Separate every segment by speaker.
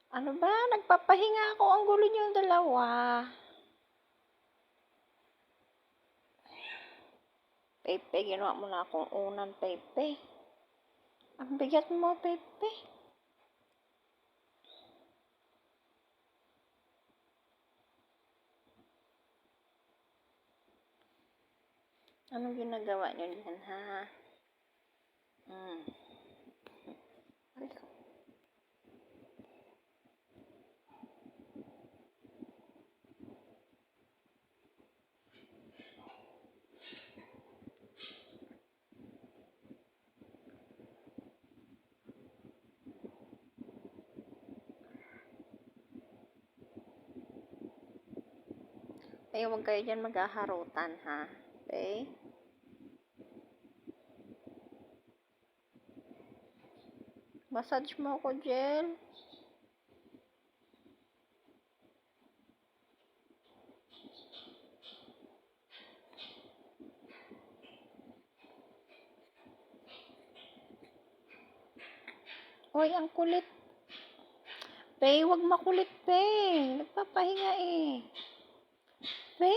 Speaker 1: Ano ba? Nagpapahinga ako. Ang gulo niyong dalawa. Pepe, ginawa mo na akong unan, Pepe. Ang bigat mo, Pepe. Anong ginagawa niyo diyan, ha? Aray ko. Ay, huwag kayo dyan maghaharutan, ha? Okay? Massage mo ako, Jel. Uy, ang kulit. Pe, huwag makulit, Pe. Nagpapahinga eh. Pe,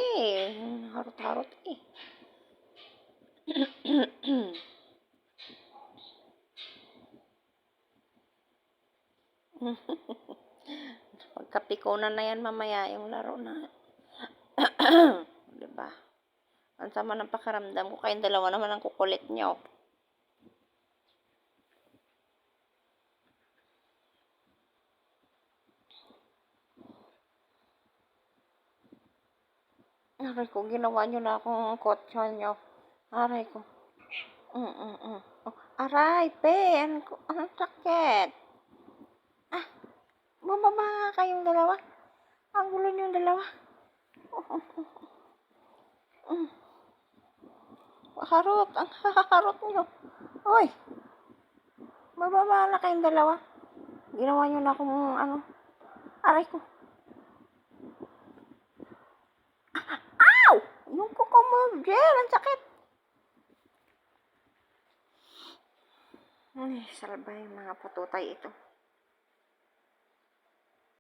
Speaker 1: harot-harot eh. Pagkapikunan na yan mamaya yung laro na. Diba? Ang sama ng pakiramdam ko. Kayong dalawa naman ang kukulit nyo. Aray ko, ginawa nyo na akong kotsa nyo. Aray ko. Oh, aray, Pe. Anong sakit? Ah, bumaba nga kayong dalawa. Ang gulo nyo yung dalawa. Harot. Ang harot nyo. Uy. Bababa na kayong dalawa. Ginawa nyo na akong Aray ko. Ow! Yung kuko mo, Jel. Ang sakit. Ay, salbay mga patutay ito.